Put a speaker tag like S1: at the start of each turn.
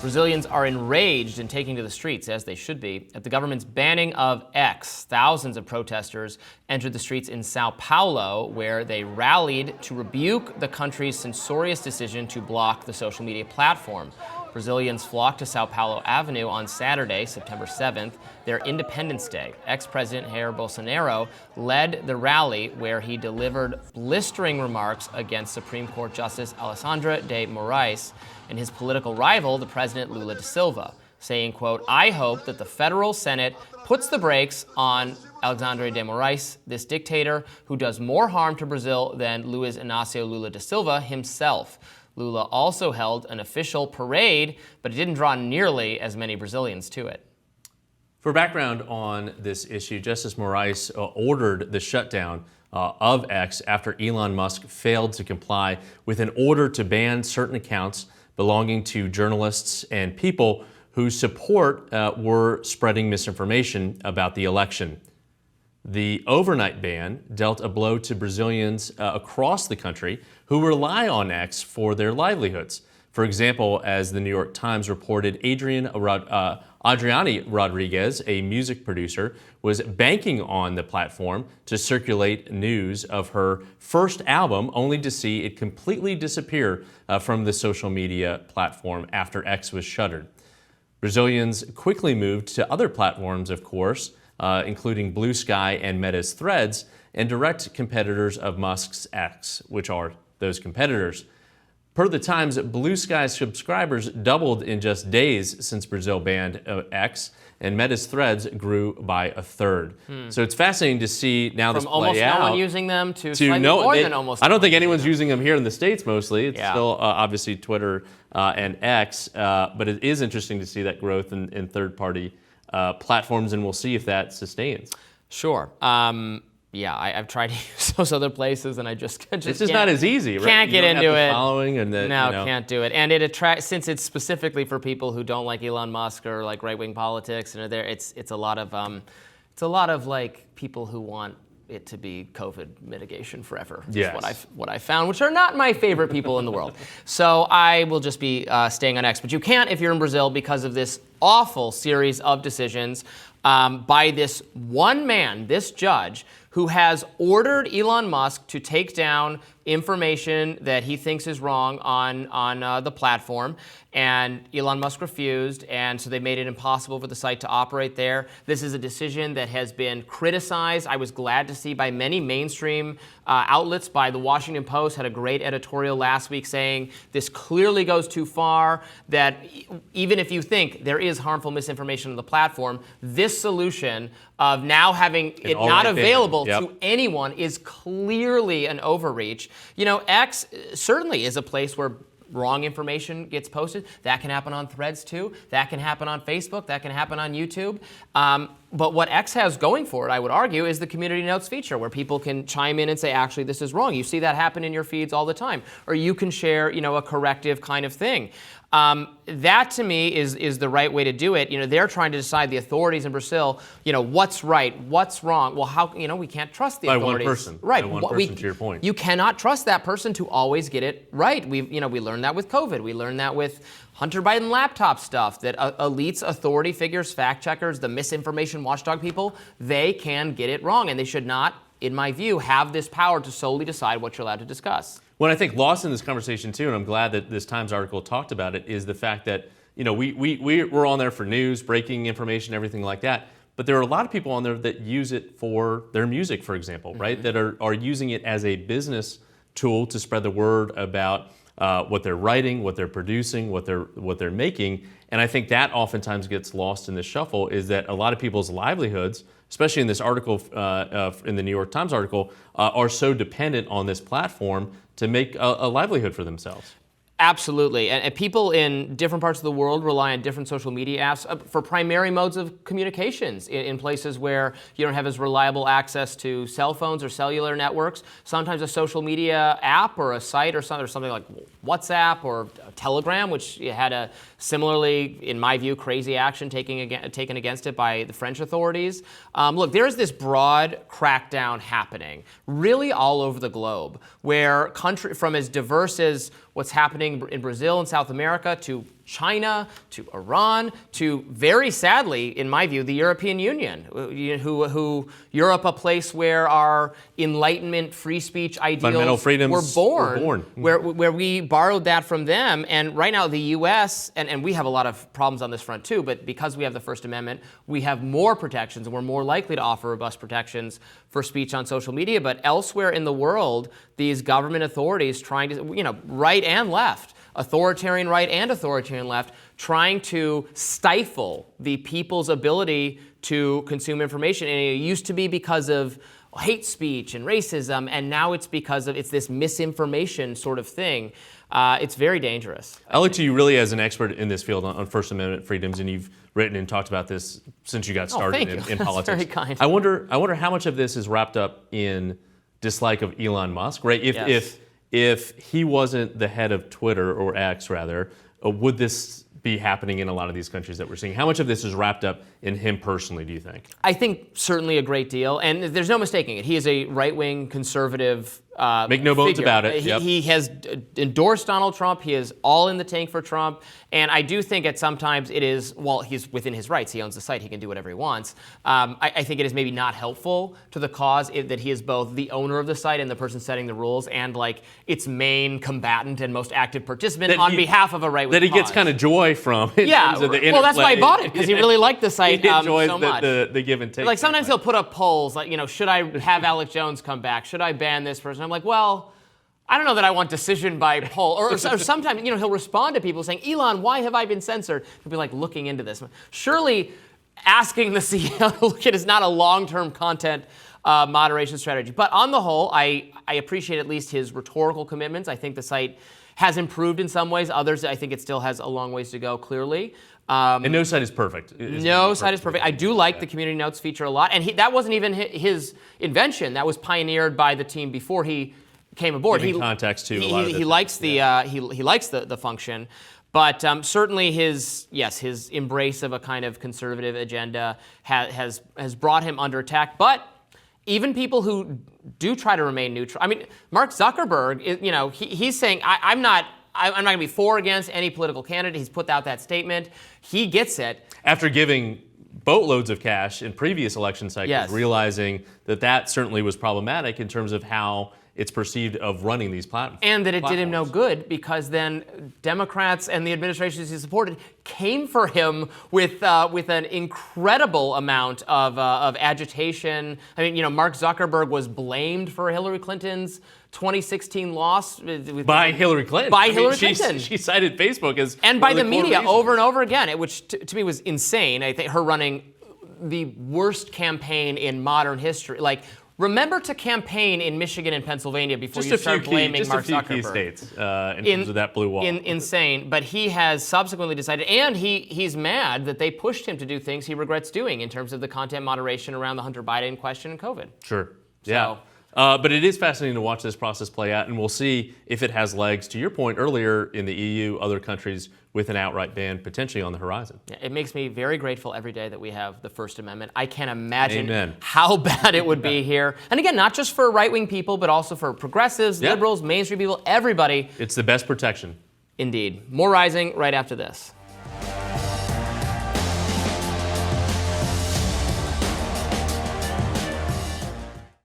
S1: Brazilians are enraged and taking to the streets, as they should be, at the government's banning of X. Thousands of protesters entered the streets in Sao Paulo, where they rallied to rebuke the country's censorious decision to block the social media platform. Brazilians flocked to Sao Paulo Avenue on Saturday, September 7th, their Independence Day. Ex-President Jair Bolsonaro led the rally, where he delivered blistering remarks against Supreme Court Justice Alexandre de Moraes and his political rival, the President Lula da Silva, saying, quote, "I hope that the federal Senate puts the brakes on Alexandre de Moraes, this dictator who does more harm to Brazil than Luiz Inácio Lula da Silva himself." Lula also held an official parade, but it didn't draw nearly as many Brazilians to it.
S2: For background on this issue, Justice Moraes ordered the shutdown of X after Elon Musk failed to comply with an order to ban certain accounts belonging to journalists and people whose support were spreading misinformation about the election. The overnight ban dealt a blow to Brazilians across the country who rely on X for their livelihoods. For example, as the New York Times reported, Adriane Rodriguez, a music producer, was banking on the platform to circulate news of her first album, only to see it completely disappear from the social media platform after X was shuttered. Brazilians quickly moved to other platforms, of course, including Blue Sky and Meta's Threads, and direct competitors of Musk's X, which are those competitors. Per the Times, Blue Sky's subscribers doubled in just days since Brazil banned X, and Meta's Threads grew by a third. So it's fascinating to see now this play out.
S1: From almost no one using them to slightly more than almost.
S2: I don't think anyone's using them here in the States mostly. It's
S1: Yeah.
S2: still obviously Twitter and X, but it is interesting to see that growth in third-party platforms, and we'll see if that sustains.
S1: Sure. Yeah, I've tried to use those other places, and I just
S2: it's just not as easy, right?
S1: Can't get into it.
S2: Following and the,
S1: no, can't do it. And it attracts, since it's specifically for people who don't like Elon Musk or like right-wing politics, and it's a lot of like people who want it to be COVID mitigation forever.
S2: Yes.
S1: What I found, which are not my favorite people in the world. So I will just be staying on X. But you can't if you're in Brazil because of this awful series of decisions by this one man, this judge, who has ordered Elon Musk to take down information that he thinks is wrong on the platform. And Elon Musk refused, and so they made it impossible for the site to operate there. This is a decision that has been criticized, I was glad to see, by many mainstream outlets. By the Washington Post had a great editorial last week saying this clearly goes too far, that even if you think there is harmful misinformation on the platform, this solution of now having it not available to anyone is clearly an overreach. You know, X certainly is a place where wrong information gets posted. That can happen on Threads too. That can happen on Facebook. That can happen on YouTube. But what X has going for it, I would argue, is the community notes feature, where people can chime in and say, actually, this is wrong. You see that happen in your feeds all the time. Or you can share, a corrective kind of thing. That to me is the right way to do it. They're trying to decide, the authorities in Brazil, what's right, what's wrong. Well, how, we can't trust the authorities.
S2: By one person.
S1: Right.
S2: By one person, to your point.
S1: You cannot trust that person to always get it right. We learned that with COVID. We learned that with Hunter Biden laptop stuff, that elites, authority figures, fact checkers, the misinformation watchdog people, they can get it wrong. And they should not, in my view, have this power to solely decide what you're allowed to discuss.
S2: What I think lost in this conversation too, and I'm glad that this Times article talked about it, is the fact that we're on there for news, breaking information, everything like that. But there are a lot of people on there that use it for their music, for example, right? That are using it as a business tool to spread the word about what they're writing, what they're producing, what they're making. And I think that oftentimes gets lost in the shuffle, is that a lot of people's livelihoods, especially in this article, in the New York Times article, are so dependent on this platform to make a livelihood for themselves.
S1: Absolutely. And people in different parts of the world rely on different social media apps for primary modes of communications in places where you don't have as reliable access to cell phones or cellular networks. Sometimes a social media app or a site or something like WhatsApp or Telegram, which had a similarly, in my view, crazy action taken against it by the French authorities. Look, there is this broad crackdown happening really all over the globe, where from as diverse as what's happening in Brazil and South America to China, to Iran, to, very sadly, in my view, the European Union, who Europe, a place where our Enlightenment, free speech ideals
S2: fundamental freedoms
S1: were born. Where we borrowed that from them. And right now, the U.S., and we have a lot of problems on this front too, but because we have the First Amendment, we have more protections, and we're more likely to offer robust protections for speech on social media. But elsewhere in the world, these government authorities trying to, right and left, authoritarian right and authoritarian left, trying to stifle the people's ability to consume information. And it used to be because of hate speech and racism, and now it's because of this misinformation sort of thing. It's very dangerous.
S2: I look to you really as an expert in this field on First Amendment freedoms, and you've written and talked about this since you got started in politics.
S1: That's very kind.
S2: I wonder how much of this is wrapped up in dislike of Elon Musk, right? If he wasn't the head of Twitter, or X rather, would this be happening in a lot of these countries that we're seeing? How much of this is wrapped up in him personally, do you think?
S1: I think certainly a great deal, and there's no mistaking it. He is a right-wing conservative
S2: Make no bones
S1: figure.
S2: about it.
S1: He has endorsed Donald Trump. He is all in the tank for Trump. And I do think at sometimes it is, well, he's within his rights. He owns the site. He can do whatever he wants. I think it is maybe not helpful to the cause that he is both the owner of the site and the person setting the rules, and like its main combatant and most active participant on behalf of a right-wing cause.
S2: That he gets kind of joy from in terms of the interplay.
S1: Well, that's why I bought it, because he really liked the site
S2: he enjoys
S1: so much.
S2: the give and take.
S1: Like sometimes he'll put up polls, like, should I have Alex Jones come back? Should I ban this person? I'm like, well, I don't know that I want decision by poll. Or sometimes, he'll respond to people saying, Elon, why have I been censored? He'll be like looking into this. Surely asking the CEO to look at is not a long-term content moderation strategy. But on the whole, I appreciate at least his rhetorical commitments. I think the site has improved in some ways. Others, I think it still has a long ways to go, clearly.
S2: And no site is perfect.
S1: No site is perfect. I do like the community notes feature a lot. And that wasn't even his invention. That was pioneered by the team before he came aboard.
S2: Giving context to a lot of
S1: he likes he likes the function, but certainly his embrace of a kind of conservative agenda has brought him under attack. But even people who do try to remain neutral, I mean, Mark Zuckerberg, he's saying I'm not going to be for or against any political candidate. He's put out that statement. He gets it
S2: after giving boatloads of cash in previous election cycles, realizing that certainly was problematic in terms of how it's perceived of running these platforms.
S1: And that it did him no good, because then Democrats and the administrations he supported came for him with an incredible amount of agitation. I mean, Mark Zuckerberg was blamed for Hillary Clinton's 2016 loss.
S2: By Hillary Clinton.
S1: By Hillary Clinton.
S2: She cited Facebook as
S1: and by the media over and over again, which to me was insane. I think her running the worst campaign in modern history. Like, remember to campaign in Michigan and Pennsylvania before you start blaming Mark Zuckerberg.
S2: Just a few key states in terms of that blue wall.
S1: Insane. But he has subsequently decided, and he's mad that they pushed him to do things he regrets doing in terms of the content moderation around the Hunter Biden question and COVID.
S2: Sure. Yeah. But it is fascinating to watch this process play out, and we'll see if it has legs. To your point earlier, in the EU, other countries with an outright ban potentially on the horizon.
S1: It makes me very grateful every day that we have the First Amendment. I can't imagine how bad it would be here. And again, not just for right-wing people, but also for progressives, liberals, mainstream people, everybody.
S2: It's the best protection.
S1: Indeed. More Rising right after this.